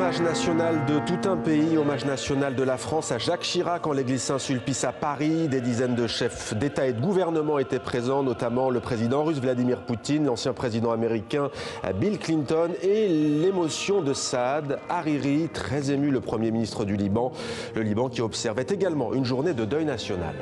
Hommage national de tout un pays, hommage national de la France à Jacques Chirac en l'église Saint-Sulpice à Paris. Des dizaines de chefs d'État et de gouvernement étaient présents, notamment le président russe Vladimir Poutine, l'ancien président américain Bill Clinton et l'émotion de Saad Hariri, très ému, le Premier ministre du Liban. Le Liban qui observait également une journée de deuil national.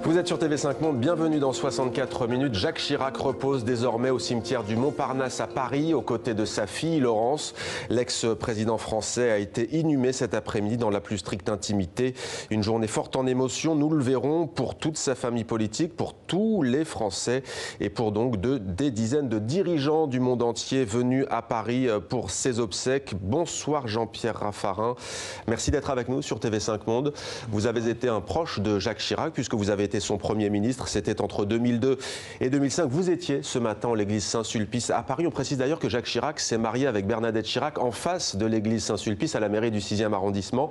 Vous êtes sur TV5 Monde, bienvenue dans 64 minutes. Jacques Chirac repose désormais au cimetière du Montparnasse à Paris, aux côtés de sa fille Laurence. L'ex-président français a été inhumé cet après-midi dans la plus stricte intimité. Une journée forte en émotion, nous le verrons, pour toute sa famille politique, pour tous les Français et pour donc des dizaines de dirigeants du monde entier venus à Paris pour ses obsèques. Bonsoir Jean-Pierre Raffarin, merci d'être avec nous sur TV5 Monde. Vous avez été un proche de Jacques Chirac puisque vous avez été son Premier ministre, c'était entre 2002 et 2005. Vous étiez ce matin en l'église Saint-Sulpice à Paris. On précise d'ailleurs que Jacques Chirac s'est marié avec Bernadette Chirac en face de l'église Saint-Sulpice à la mairie du 6e arrondissement.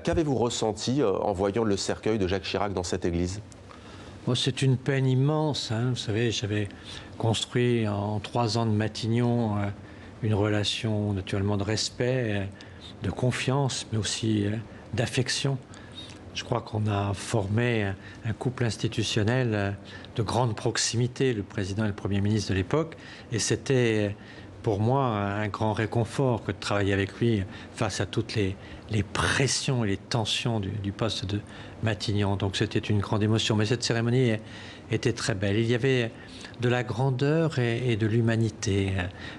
Qu'avez-vous ressenti en voyant le cercueil de Jacques Chirac dans cette église? C'est une peine immense. Vous savez, j'avais construit en 3 ans de Matignon une relation naturellement de respect, de confiance, mais aussi d'affection. Je crois qu'on a formé un couple institutionnel de grande proximité, le président et le Premier ministre de l'époque. Et c'était pour moi un grand réconfort que de travailler avec lui face à toutes les pressions et les tensions du poste de Matignon. Donc c'était une grande émotion. Mais cette cérémonie était très belle. Il y avait de la grandeur et de l'humanité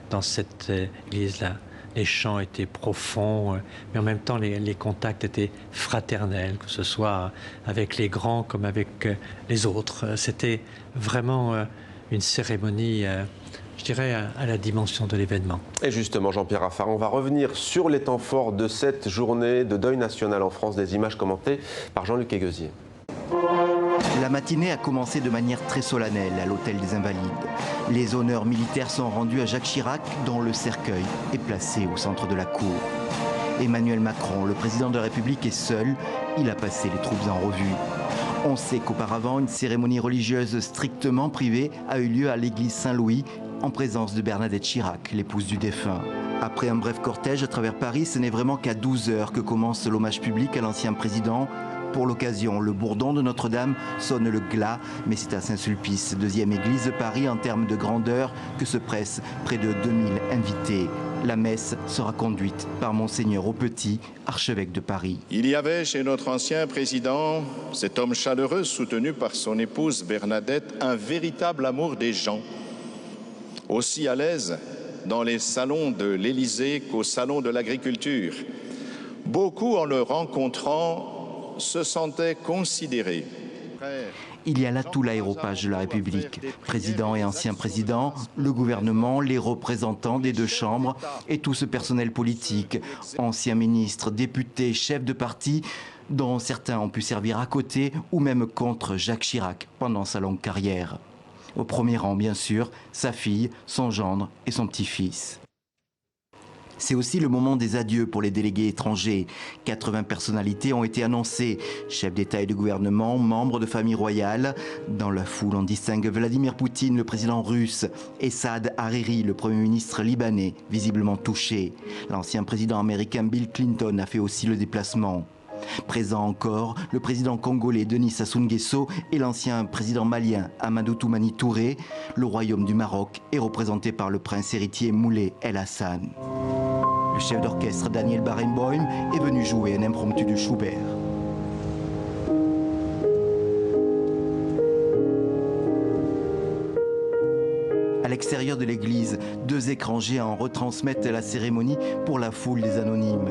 dans cette église-là. Les chants étaient profonds, mais en même temps les contacts étaient fraternels, que ce soit avec les grands comme avec les autres. C'était vraiment une cérémonie, je dirais, à la dimension de l'événement. Et justement, Jean-Pierre Raffarin, on va revenir sur les temps forts de cette journée de deuil national en France, des images commentées par Jean-Luc Eguezier. La matinée a commencé de manière très solennelle à l'hôtel des Invalides. Les honneurs militaires sont rendus à Jacques Chirac, dont le cercueil est placé au centre de la cour. Emmanuel Macron, le président de la République, est seul. Il a passé les troupes en revue. On sait qu'auparavant, une cérémonie religieuse strictement privée a eu lieu à l'église Saint-Louis, en présence de Bernadette Chirac, l'épouse du défunt. Après un bref cortège à travers Paris, ce n'est vraiment qu'à 12 h que commence l'hommage public à l'ancien président. Pour l'occasion, le bourdon de Notre-Dame sonne le glas, mais c'est à Saint-Sulpice, deuxième église de Paris en termes de grandeur, que se pressent près de 2000 invités. La messe sera conduite par Monseigneur Aupetit, archevêque de Paris. Il y avait chez notre ancien président, cet homme chaleureux soutenu par son épouse Bernadette, un véritable amour des gens. Aussi à l'aise dans les salons de l'Élysée qu'au salon de l'agriculture. Beaucoup, en le rencontrant, se sentaient considérés. Il y a là tout l'aéropage de la République. Président et ancien président, le gouvernement, les représentants des deux chambres et tout ce personnel politique, anciens ministres, députés, chefs de parti, dont certains ont pu servir à côté ou même contre Jacques Chirac pendant sa longue carrière. Au premier rang, bien sûr, sa fille, son gendre et son petit-fils. C'est aussi le moment des adieux pour les délégués étrangers. 80 personnalités ont été annoncées, chefs d'État et de gouvernement, membres de famille royale. Dans la foule, on distingue Vladimir Poutine, le président russe, et Saad Hariri, le Premier ministre libanais, visiblement touché. L'ancien président américain Bill Clinton a fait aussi le déplacement. Présent encore, le président congolais Denis Sassou Nguesso et l'ancien président malien Amadou Toumani Touré. Le royaume du Maroc est représenté par le prince héritier Moulay El Hassan. Le chef d'orchestre Daniel Barenboim est venu jouer un impromptu de Schubert. À l'extérieur de l'église, 2 écrans géants retransmettent la cérémonie pour la foule des anonymes.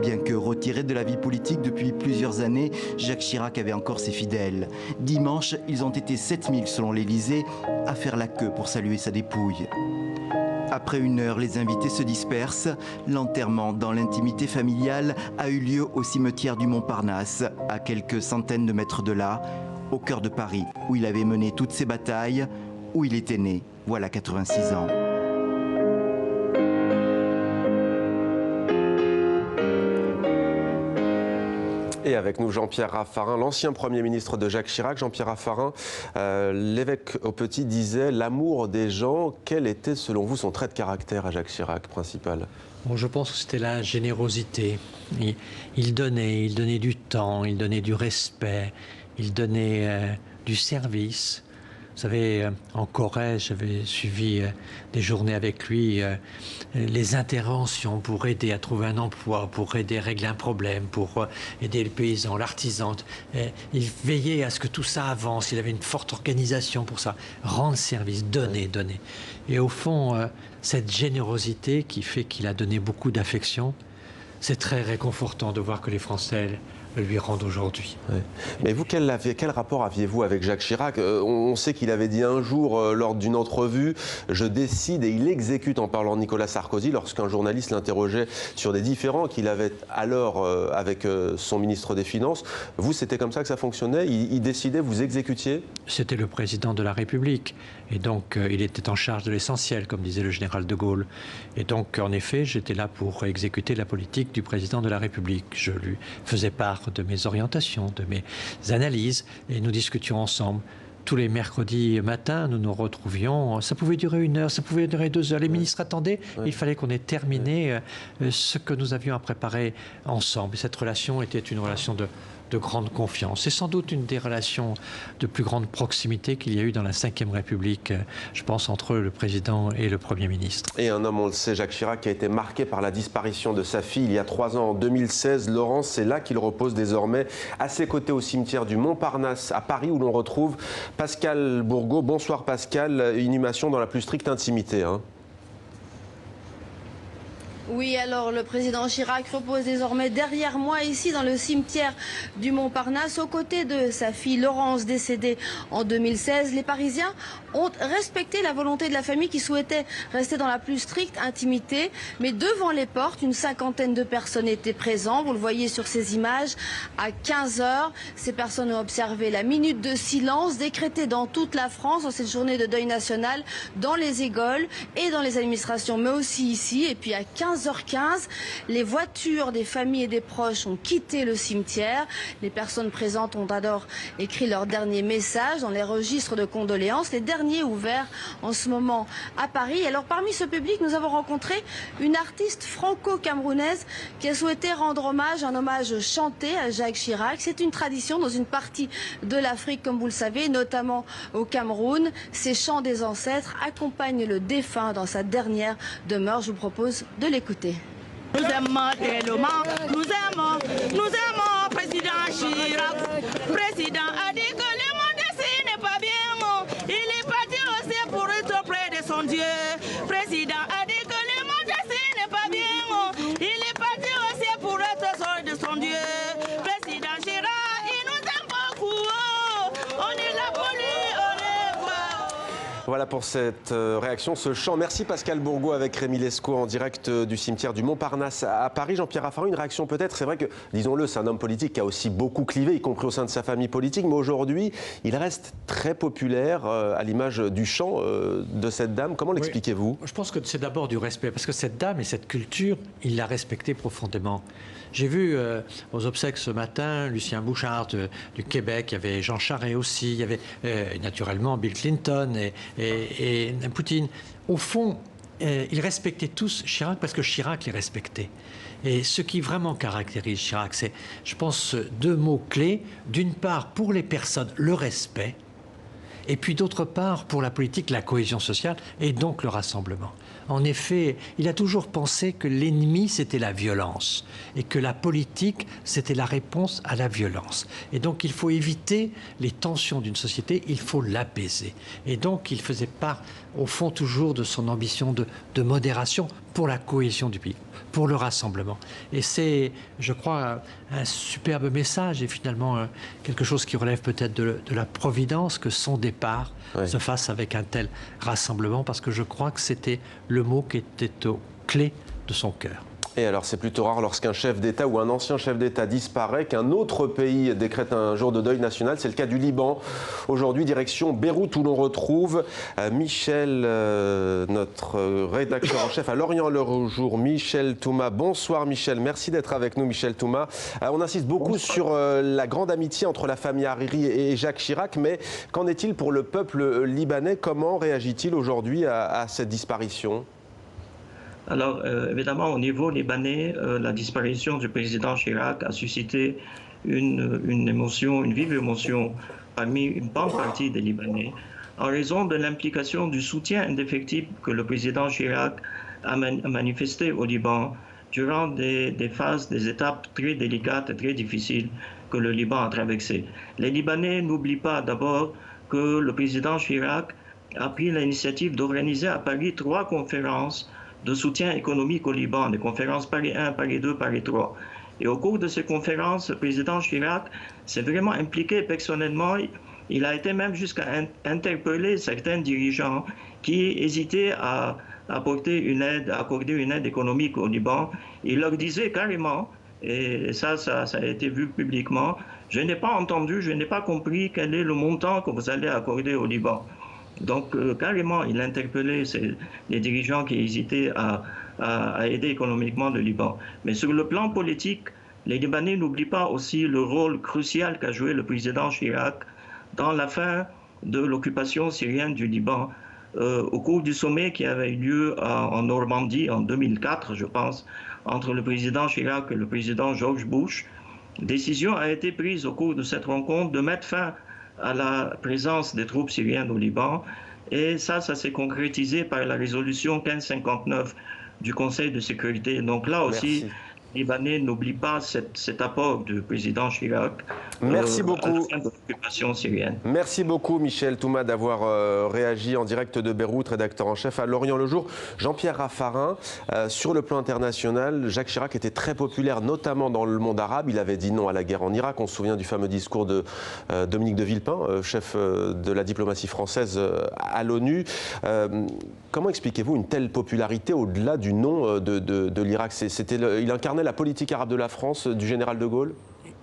Bien que retiré de la vie politique depuis plusieurs années, Jacques Chirac avait encore ses fidèles. Dimanche, ils ont été 7000 selon l'Élysée à faire la queue pour saluer sa dépouille. Après 1 heure, les invités se dispersent. L'enterrement dans l'intimité familiale a eu lieu au cimetière du Montparnasse, à quelques centaines de mètres de là, au cœur de Paris, où il avait mené toutes ses batailles, où il était né, voilà 86 ans. Et avec nous Jean-Pierre Raffarin, l'ancien Premier ministre de Jacques Chirac. Jean-Pierre Raffarin, l'évêque au Petit disait l'amour des gens. Quel était selon vous son trait de caractère à Jacques Chirac principal? Bon, je pense que c'était la générosité. Il donnait du temps, il donnait du respect, il donnait du service. Vous savez, en Corrèze, j'avais suivi des journées avec lui, les interventions pour aider à trouver un emploi, pour aider à régler un problème, pour aider les paysans, l'artisan. Il veillait à ce que tout ça avance, il avait une forte organisation pour ça. Rendre service, donner. Et au fond, cette générosité qui fait qu'il a donné beaucoup d'affection, c'est très réconfortant de voir que les Français lui rendent aujourd'hui. Ouais. Mais vous, quel rapport aviez-vous avec Jacques Chirac? On sait qu'il avait dit un jour lors d'une entrevue « Je décide et il exécute » en parlant de Nicolas Sarkozy lorsqu'un journaliste l'interrogeait sur des différends qu'il avait alors avec son ministre des Finances. Vous, c'était comme ça que ça fonctionnait? Il décidait, vous exécutiez? C'était le président de la République et donc il était en charge de l'essentiel, comme disait le général de Gaulle. Et donc, en effet, j'étais là pour exécuter la politique du président de la République. Je lui faisais part de mes orientations, de mes analyses, et nous discutions ensemble. Tous les mercredis matins, nous nous retrouvions. Ça pouvait durer 1 heure, ça pouvait durer 2 heures. Les ministres attendaient. Il fallait qu'on ait terminé ce que nous avions à préparer ensemble. Cette relation était une relation de grande confiance. C'est sans doute une des relations de plus grande proximité qu'il y a eu dans la Ve République, je pense, entre le président et le Premier ministre. Et un homme, on le sait, Jacques Chirac, qui a été marqué par la disparition de sa fille il y a 3 ans, en 2016. Laurence, c'est là qu'il repose désormais, à ses côtés au cimetière du Montparnasse, à Paris, où l'on retrouve Pascal Bourgault. Bonsoir Pascal, inhumation dans la plus stricte intimité. Oui, alors le président Chirac repose désormais derrière moi, ici dans le cimetière du Montparnasse, aux côtés de sa fille Laurence, décédée en 2016. Les Parisiens ont respecté la volonté de la famille qui souhaitait rester dans la plus stricte intimité. Mais devant les portes, une 50aine de personnes étaient présentes. Vous le voyez sur ces images. À 15 h, ces personnes ont observé la minute de silence décrétée dans toute la France dans cette journée de deuil national, dans les écoles et dans les administrations, mais aussi ici. Et puis à 15h15, les voitures des familles et des proches ont quitté le cimetière. Les personnes présentes ont alors écrit leur dernier message dans les registres de condoléances, les derniers ouverts en ce moment à Paris. Alors parmi ce public, nous avons rencontré une artiste franco-camerounaise qui a souhaité rendre hommage, un hommage chanté à Jacques Chirac. C'est une tradition dans une partie de l'Afrique, comme vous le savez, notamment au Cameroun. Ces chants des ancêtres accompagnent le défunt dans sa dernière demeure. Je vous propose de l'écouter. Nous aimons tellement, nous aimons président Chirac. Président a dit que le monde ici n'est pas bien. Il est parti aussi pour être près de son Dieu. Président a dit que le monde ici n'est pas bien. Il est parti aussi pour être près de son Dieu. Président Chirac, il nous aime beaucoup. On est là pour lui, on le voit. Voilà pour cette réaction, ce chant. Merci Pascal Bourgault avec Rémi Lescaut en direct du cimetière du Montparnasse à Paris. Jean-Pierre Raffarin, une réaction peut-être. C'est vrai que, disons-le, c'est un homme politique qui a aussi beaucoup clivé, y compris au sein de sa famille politique. Mais aujourd'hui, il reste très populaire à l'image du chant de cette dame. Comment l'expliquez-vous? Je pense que c'est d'abord du respect, parce que cette dame et cette culture, il l'a respectée profondément. J'ai vu aux obsèques ce matin Lucien Bouchard du Québec, il y avait Jean Charest aussi, il y avait naturellement Bill Clinton et Poutine. Au fond, ils respectaient tous Chirac parce que Chirac les respectait. Et ce qui vraiment caractérise Chirac, c'est, je pense, 2 mots clés. D'une part, pour les personnes, le respect. Et puis d'autre part, pour la politique, la cohésion sociale et donc le rassemblement. En effet, il a toujours pensé que l'ennemi, c'était la violence et que la politique, c'était la réponse à la violence. Et donc, il faut éviter les tensions d'une société, il faut l'apaiser. Et donc, il faisait part, au fond, toujours de son ambition de modération pour la cohésion du pays, pour le rassemblement. Et c'est, je crois, un superbe message et finalement quelque chose qui relève peut-être de la providence que son départ se fasse avec un tel rassemblement, parce que je crois que c'était le mot qui était aux clés de son cœur. Et alors c'est plutôt rare lorsqu'un chef d'État ou un ancien chef d'État disparaît qu'un autre pays décrète un jour de deuil national. C'est le cas du Liban. Aujourd'hui, direction Beyrouth où l'on retrouve Michel, notre rédacteur en chef à L'Orient le Jour, Michel Touma. Bonsoir Michel, merci d'être avec nous Michel Touma. On insiste beaucoup sur la grande amitié entre la famille Hariri et Jacques Chirac, mais qu'en est-il pour le peuple libanais? Comment réagit-il aujourd'hui à cette disparition? Alors, évidemment, au niveau libanais, la disparition du président Chirac a suscité une émotion, une vive émotion parmi une bonne partie des Libanais, en raison de l'implication du soutien indéfectible que le président Chirac a manifesté au Liban durant des phases, des étapes très délicates et très difficiles que le Liban a traversées. Les Libanais n'oublient pas d'abord que le président Chirac a pris l'initiative d'organiser à Paris 3 conférences de soutien économique au Liban, des conférences Paris 1, Paris 2, Paris 3. Et au cours de ces conférences, le président Chirac s'est vraiment impliqué personnellement. Il a été même jusqu'à interpeller certains dirigeants qui hésitaient à accorder une aide économique au Liban. Il leur disait carrément, et ça a été vu publiquement, je n'ai pas entendu, je n'ai pas compris quel est le montant que vous allez accorder au Liban. Donc, carrément, il interpellait les dirigeants qui hésitaient à aider économiquement le Liban. Mais sur le plan politique, les Libanais n'oublient pas aussi le rôle crucial qu'a joué le président Chirac dans la fin de l'occupation syrienne du Liban. Au cours du sommet qui avait eu lieu en Normandie en 2004, je pense, entre le président Chirac et le président George Bush, décision a été prise au cours de cette rencontre de mettre fin à la présence des troupes syriennes au Liban. Et ça s'est concrétisé par la résolution 1559 du Conseil de sécurité. Donc là aussi, les Libanais n'oublient pas cet apport du président Chirac. Merci beaucoup. À la fin de l'occupation syrienne. Merci beaucoup Michel Touma d'avoir réagi en direct de Beyrouth, rédacteur en chef à L'Orient le Jour. Jean-Pierre Raffarin, sur le plan international, Jacques Chirac était très populaire, notamment dans le monde arabe. Il avait dit non à la guerre en Irak. On se souvient du fameux discours de Dominique de Villepin, chef de la diplomatie française à l'ONU. Comment expliquez-vous une telle popularité au-delà du nom de l'Irak? Il incarnait la politique arabe de la France du général de Gaulle?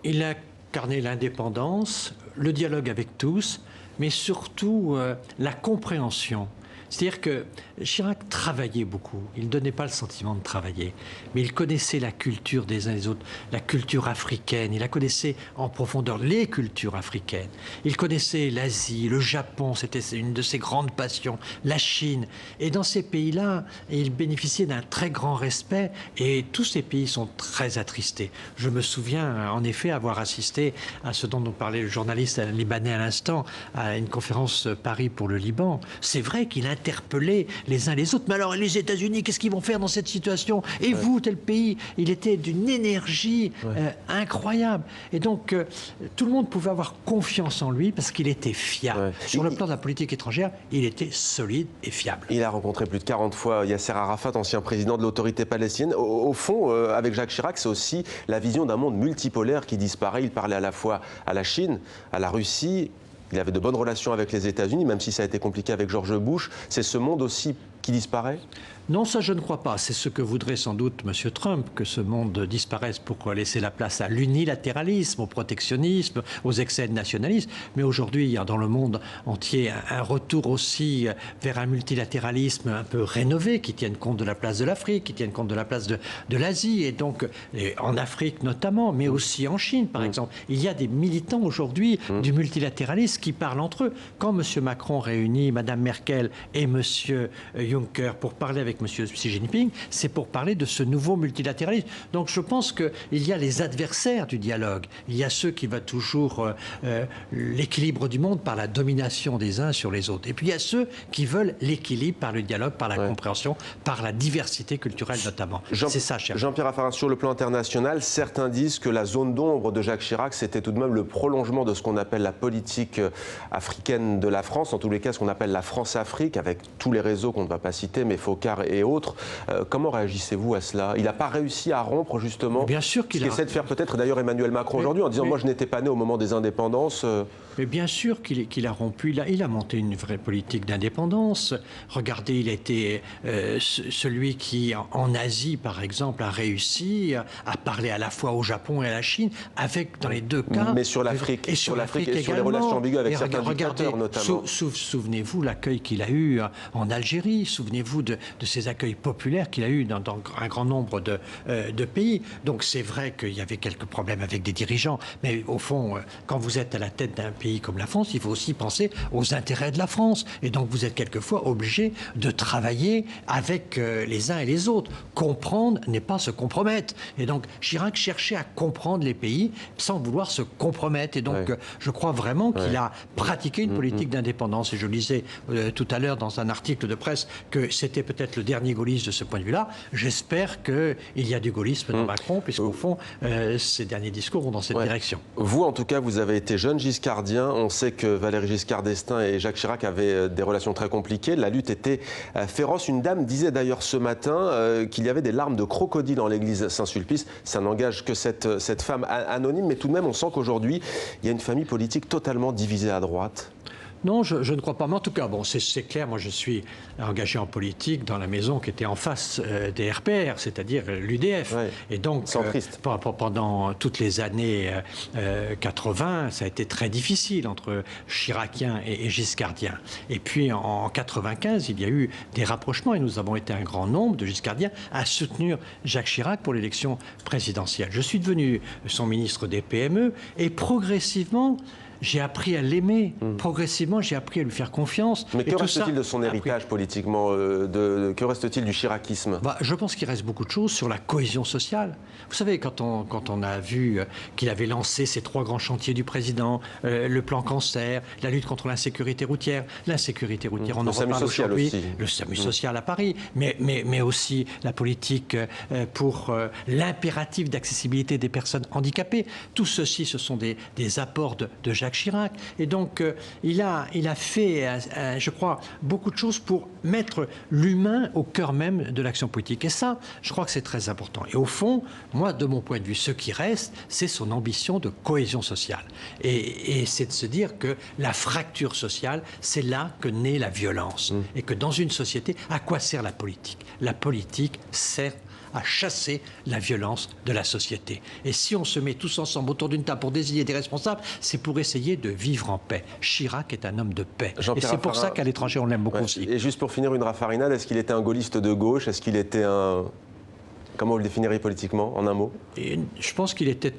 Il a incarné l'indépendance, le dialogue avec tous, mais surtout la compréhension. C'est-à-dire que Chirac travaillait beaucoup. Il ne donnait pas le sentiment de travailler. Mais il connaissait la culture des uns et des autres, la culture africaine. Il la connaissait en profondeur, les cultures africaines. Il connaissait l'Asie, le Japon, c'était une de ses grandes passions, la Chine. Et dans ces pays-là, il bénéficiait d'un très grand respect. Et tous ces pays sont très attristés. Je me souviens, en effet, avoir assisté à ce dont nous parlait le journaliste libanais à l'instant, à une conférence Paris pour le Liban. C'est vrai qu'il interpeller les uns les autres. Mais alors, les États-Unis, qu'est-ce qu'ils vont faire dans cette situation? Et vous, tel pays? Il était d'une énergie incroyable. Et donc, tout le monde pouvait avoir confiance en lui parce qu'il était fiable. Sur le plan de la politique étrangère, il était solide et fiable. Il a rencontré plus de 40 fois Yasser Arafat, ancien président de l'autorité palestinienne. Au fond, avec Jacques Chirac, c'est aussi la vision d'un monde multipolaire qui disparaît. Il parlait à la fois à la Chine, à la Russie. Il avait de bonnes relations avec les États-Unis, même si ça a été compliqué avec George Bush. C'est ce monde aussi qui disparaît? Non, ça je ne crois pas. C'est ce que voudrait sans doute M. Trump, que ce monde disparaisse pour laisser la place à l'unilatéralisme, au protectionnisme, aux excès de nationalisme. Mais aujourd'hui, il y a dans le monde entier un retour aussi vers un multilatéralisme un peu rénové, qui tienne compte de la place de l'Afrique, qui tienne compte de la place de l'Asie, et donc en Afrique notamment, mais aussi en Chine, par exemple. Il y a des militants aujourd'hui du multilatéralisme qui parlent entre eux. Quand M. Macron réunit Mme Merkel et M. Juncker pour parler avec M. Xi Jinping, c'est pour parler de ce nouveau multilatéralisme. Donc je pense qu'il y a les adversaires du dialogue. Il y a ceux qui veulent toujours l'équilibre du monde par la domination des uns sur les autres. Et puis il y a ceux qui veulent l'équilibre par le dialogue, par la compréhension, par la diversité culturelle notamment. C'est ça, cher Jean-Pierre Raffarin, sur le plan international, certains disent que la zone d'ombre de Jacques Chirac, c'était tout de même le prolongement de ce qu'on appelle la politique africaine de la France, en tous les cas ce qu'on appelle la France-Afrique, avec tous les réseaux qu'on ne va pas citer, mais Focar et autres. Comment réagissez-vous à cela? Il n'a pas réussi à rompre justement Bien sûr qu'il ce qu'essaie de faire peut-être d'ailleurs Emmanuel Macron aujourd'hui en disant moi je n'étais pas né au moment des indépendances. Mais bien sûr qu'il a rompu. Il a monté une vraie politique d'indépendance. Regardez, il a été celui qui, en Asie, par exemple, a réussi à parler à la fois au Japon et à la Chine, avec, dans les deux cas... Mais sur l'Afrique, et sur l'Afrique et sur les relations ambiguës avec certains dictateurs, notamment. Souvenez-vous l'accueil qu'il a eu en Algérie. Souvenez-vous de ces accueils populaires qu'il a eu dans un grand nombre de pays. Donc c'est vrai qu'il y avait quelques problèmes avec des dirigeants, mais au fond, quand vous êtes à la tête d'un pays comme la France, il faut aussi penser aux intérêts de la France. Et donc vous êtes quelquefois obligé de travailler avec les uns et les autres. Comprendre n'est pas se compromettre. Et donc Chirac cherchait à comprendre les pays sans vouloir se compromettre. Et donc je crois vraiment qu'il a pratiqué une politique d'indépendance. Et je lisais tout à l'heure dans un article de presse que c'était peut-être le dernier gaulliste de ce point de vue-là. J'espère qu'il y a du gaullisme dans Macron, puisqu'au fond, ces derniers discours vont dans cette direction. Vous, en tout cas, vous avez été jeune giscardien. On sait que Valéry Giscard d'Estaing et Jacques Chirac avaient des relations très compliquées. La lutte était féroce. Une dame disait d'ailleurs ce matin qu'il y avait des larmes de crocodile dans l'église Saint-Sulpice. Ça n'engage que cette femme anonyme, mais tout de même, on sent qu'aujourd'hui, il y a une famille politique totalement divisée à droite. Non, je ne crois pas. Mais en tout cas, bon, c'est clair, moi je suis engagé en politique dans la maison qui était en face des RPR, c'est-à-dire l'UDF. Et donc, pendant toutes les années 80, ça a été très difficile entre chiraciens et giscardiens. Et puis en 95, il y a eu des rapprochements et nous avons été un grand nombre de giscardiens à soutenir Jacques Chirac pour l'élection présidentielle. Je suis devenu son ministre des PME et progressivement, j'ai appris à l'aimer. Progressivement, j'ai appris à lui faire confiance. Mais que reste-t-il de son héritage politiquement que reste-t-il du chiracisme? Je pense qu'il reste beaucoup de choses sur la cohésion sociale. Vous savez, quand on a vu qu'il avait lancé ces 3 grands chantiers du président, le plan cancer, la lutte contre l'insécurité routière. L'insécurité routière, on en reparle aujourd'hui. Le SAMU social à Paris, mais aussi la politique pour l'impératif d'accessibilité des personnes handicapées. Tout ceci, ce sont des apports de Jacques Chirac. Et donc, il a fait, je crois, beaucoup de choses pour mettre l'humain au cœur même de l'action politique. Et ça, je crois que c'est très important. Et au fond, moi, de mon point de vue, ce qui reste, c'est son ambition de cohésion sociale. Et c'est de se dire que la fracture sociale, c'est là que naît la violence. Et que dans une société, à quoi sert la politique? La politique sert à chasser la violence de la société. Et si on se met tous ensemble autour d'une table pour désigner des responsables, c'est pour essayer de vivre en paix. Chirac est un homme de paix. Et c'est pour ça qu'à l'étranger, on l'aime beaucoup aussi. Et juste pour finir, une raffarinade, est-ce qu'il était un gaulliste de gauche? Est-ce qu'il était un... Comment vous le définiriez politiquement, en un mot? Je pense qu'il était...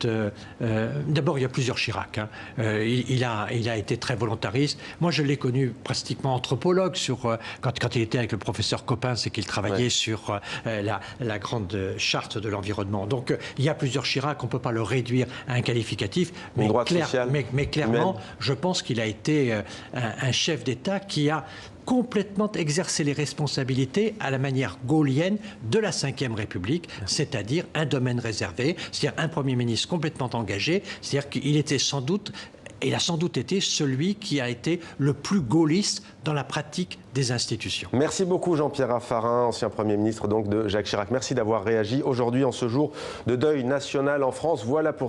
D'abord, il y a plusieurs Chirac. Il a été très volontariste. Moi, je l'ai connu pratiquement anthropologue quand il était avec le professeur Coppens et qu'il travaillait sur la grande charte de l'environnement. Donc, il y a plusieurs Chirac. On ne peut pas le réduire à un qualificatif. Mais clairement, je pense qu'il a été un chef d'État qui a complètement exercer les responsabilités à la manière gaulienne de la Ve République, c'est-à-dire un domaine réservé, c'est-à-dire un Premier ministre complètement engagé, c'est-à-dire qu'il était sans doute, et il a sans doute été celui qui a été le plus gaulliste dans la pratique des institutions. Merci beaucoup Jean-Pierre Raffarin, ancien Premier ministre donc de Jacques Chirac. Merci d'avoir réagi aujourd'hui en ce jour de deuil national en France. Voilà pour